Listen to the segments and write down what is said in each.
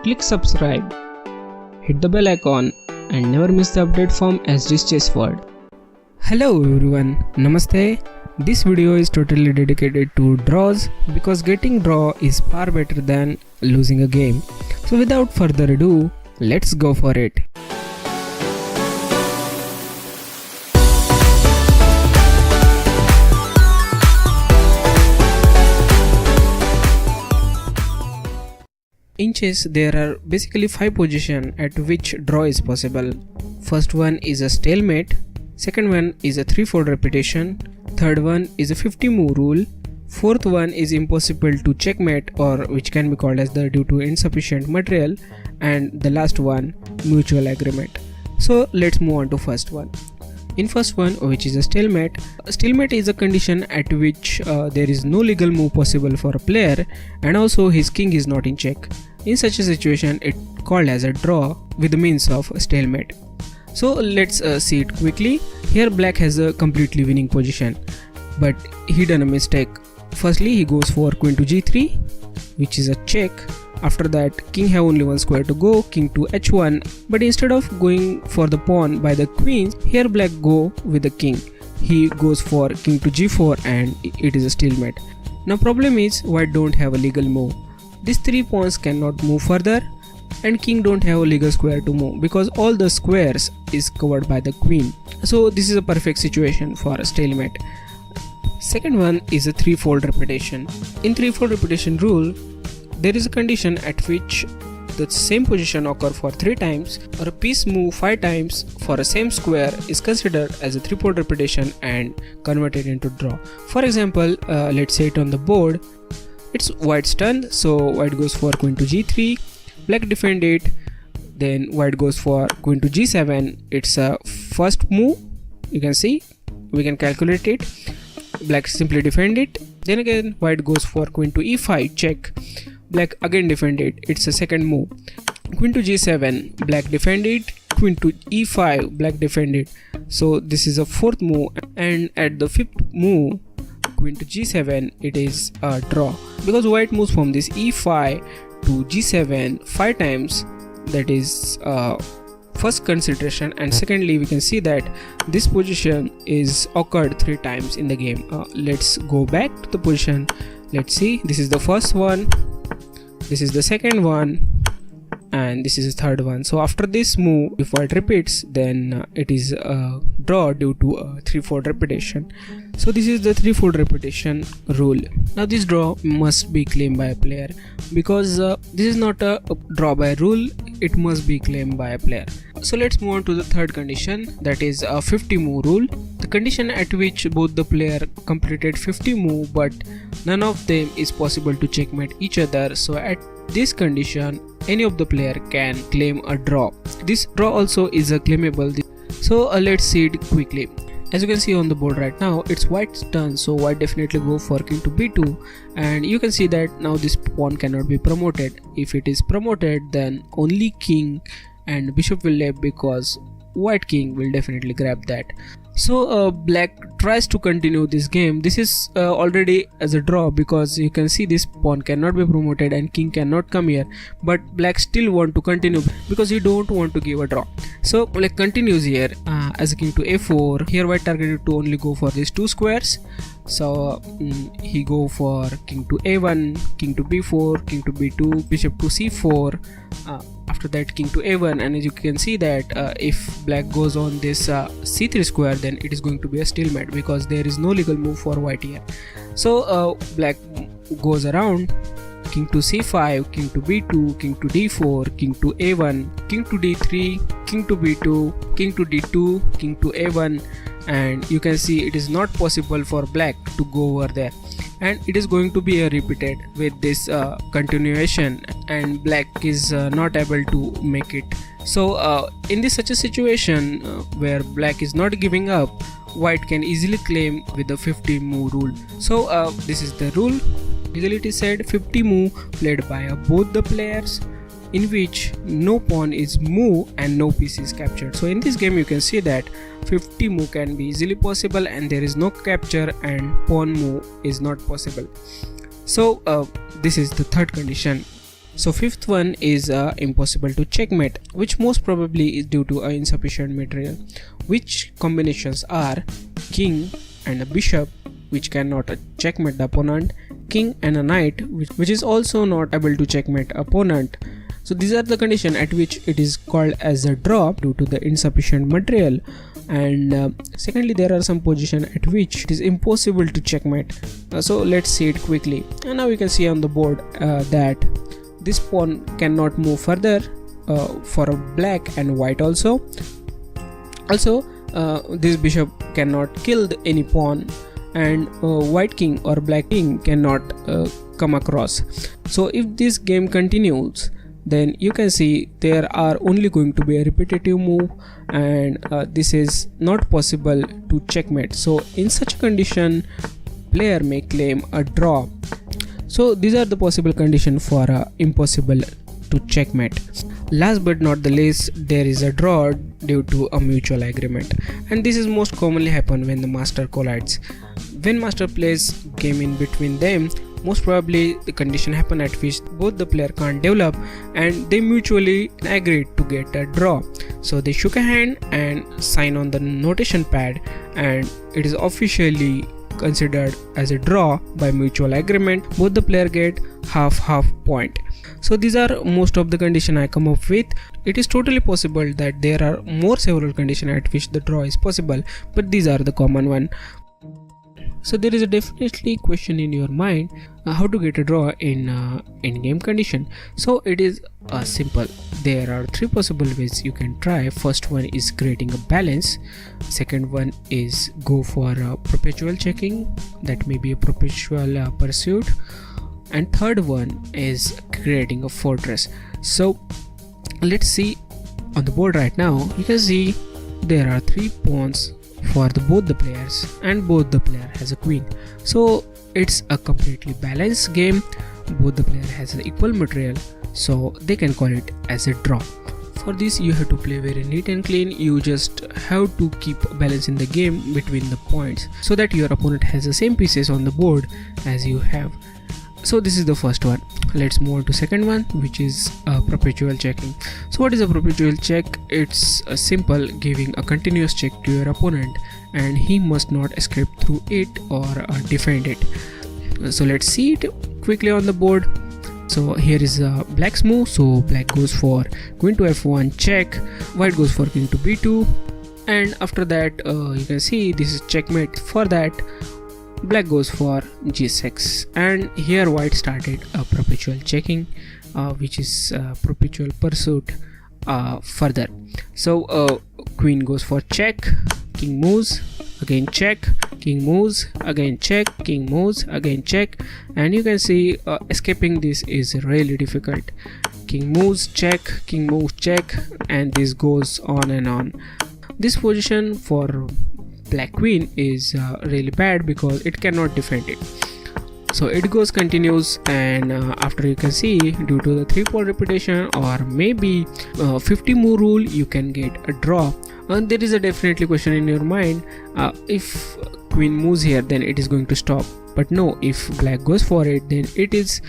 click subscribe, hit the bell icon and never miss the update from SD's Chess World. Hello everyone, Namaste. This video is totally dedicated to draws because getting draw is far better than losing a game. So without further ado, let's go for it. In chess, there are basically 5 positions at which draw is possible. First one is a stalemate, second one is a 3-fold repetition, third one is a 50 move rule, fourth one is impossible to checkmate or which can be called as the due to insufficient material, and the last one mutual agreement. So let's move on to first one. In first one, which is a stalemate is a condition at which there is no legal move possible for a player and also his king is not in check. In such a situation, it's called as a draw with the means of stalemate. So let's see it quickly. Here black has a completely winning position, but he done a mistake. Firstly, he goes for queen to g3, which is a check. After that, king have only one square to go, king to h1, but instead of going for the pawn by the queen, here black go with the king. He goes for king to g4 and it is a stalemate. Now problem is white don't have a legal move. These 3 pawns cannot move further and king don't have a legal square to move because all the squares is covered by the queen. So this is a perfect situation for a stalemate. Second one is a 3-fold repetition. In 3-fold repetition rule, there is a condition at which the same position occur for 3 times or a piece move 5 times for a same square is considered as a 3-fold repetition and converted into draw. For example, let's say it on the board, it's white's turn, so white goes for queen to g3, black defend it, then white goes for queen to g7, it's a first move, you can see, we can calculate it, black simply defend it, then again white goes for queen to e5, check, black again defend it, it's a second move, queen to g7, black defend it, queen to e5, black defend it, so this is a 4th move, and at the 5th move, queen to g7, it is a draw because white moves from this e5 to g7 5 times. That is first consideration, and secondly we can see that this position is occurred 3 times in the game. Let's go back to the position. Let's see, this is the first one, this is the second one, and this is the third one. So after this move, if white repeats, then it is a draw due to a 3-fold repetition. So this is the 3-fold repetition rule. Now this draw must be claimed by a player because this is not a draw by rule, it must be claimed by a player. So let's move on to the third condition, that is a 50 move rule. The condition at which both the player completed 50 move but none of them is possible to checkmate each other. So at this condition, any of the player can claim a draw. This draw also is a claimable. So let's see it quickly. As you can see on the board right now, it's white's turn, so white definitely go for king to b2, and you can see that now this pawn cannot be promoted. If it is promoted, then only king and bishop will left because white king will definitely grab that. So black tries to continue this game. This is already as a draw because you can see this pawn cannot be promoted and king cannot come here, but black still want to continue because he don't want to give a draw. So black continues here as a king to a4. Here white targeted to only go for these 2 squares, so he go for king to a1, king to b4, king to b2, bishop to c4, after that king to a1, and as you can see that if black goes on this c3 square, then it is going to be a stalemate because there is no legal move for white here. So black goes around king to c5, king to b2, king to d4, king to a1, king to d3, king to b2, king to d2, king to a1, and you can see it is not possible for black to go over there, and it is going to be repeated with this continuation, and black is not able to make it. So in this such a situation where black is not giving up, white can easily claim with the 50 move rule. So this is the rule. Legally it is said 50 move played by both the players, in which no pawn is moved and no piece is captured. So in this game you can see that 50 move can be easily possible and there is no capture and pawn move is not possible. So this is the third condition. So fifth one is impossible to checkmate, which most probably is due to insufficient material, which combinations are king and a bishop, which cannot checkmate the opponent, king and a knight, which is also not able to checkmate opponent. So these are the conditions at which it is called as a draw due to the insufficient material. And secondly, there are some positions at which it is impossible to checkmate. So let's see it quickly. And now we can see on the board that this pawn cannot move further for a black and white also. This bishop cannot kill any pawn, and white king or black king cannot come across. So if this game continues, then you can see there are only going to be a repetitive move, and this is not possible to checkmate. So in such a condition, player may claim a draw. So these are the possible conditions for impossible to checkmate. Last but not the least, there is a draw due to a mutual agreement, and this is most commonly happen when the master collides. When master plays game in between them, most probably the condition happen at which both the player can't develop and they mutually agreed to get a draw. So they shook a hand and sign on the notation pad, and it is officially considered as a draw by mutual agreement. Both the player get half point. So these are most of the condition I come up with. It is totally possible that there are more several conditions at which the draw is possible, but these are the common one. So there is a definitely question in your mind how to get a draw in in-game condition. So it is simple. There are three possible ways you can try. First one is creating a balance. Second one is go for perpetual checking, that may be a perpetual pursuit. And third one is creating a fortress. So let's see on the board right now. You can see there are 3 pawns for both the players, and both the player has a queen. So it's a completely balanced game. Both the player has an equal material, so they can call it as a draw. For this you have to play very neat and clean. You just have to keep balance in the game between the points so that your opponent has the same pieces on the board as you have. So this is the first one. Let's move on to second one, which is perpetual checking. So what is a perpetual check? It's simple, giving a continuous check to your opponent and he must not escape through it or defend it. So let's see it quickly on the board. So here is black's move. So black goes for queen to f1 check, white goes for king to b2, and after that you can see this is checkmate. For that, black goes for g6, and here white started a perpetual checking, which is perpetual pursuit further. So queen goes for check, king moves, again check, king moves, again check, king moves, again check, and you can see escaping this is really difficult. King moves, check, king moves, check, and this goes on and on. This position for black queen is really bad because it cannot defend it. So it goes continues, and after you can see due to the 3-pawn repetition or maybe 50 move rule, you can get a draw. And there is a definitely question in your mind, if queen moves here then it is going to stop, but no, if black goes for it then it is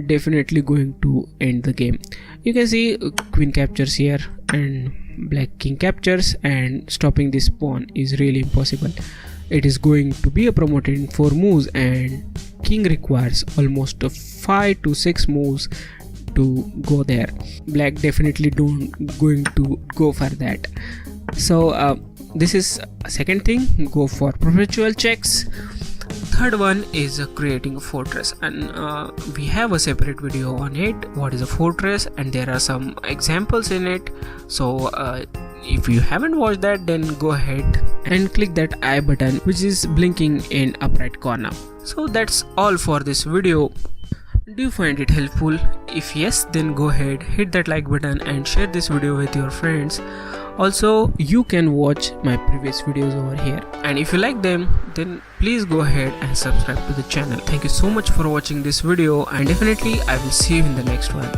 definitely going to end the game. You can see queen captures here and black king captures, and stopping this pawn is really impossible. It is going to be a promoted in 4 moves, and king requires almost 5 to 6 moves to go there. Black definitely don't going to go for that. So this is second thing, go for perpetual checks. Third one is creating a fortress, and we have a separate video on it, what is a fortress, and there are some examples in it. So if you haven't watched that, then go ahead and click that I button which is blinking in upper right corner. So that's all for this video. Do you find it helpful? If yes, then go ahead, hit that like button and share this video with your friends. Also, you can watch my previous videos over here, and if you like them, then please go ahead and subscribe to the channel. Thank you so much for watching this video, and definitely I will see you in the next one.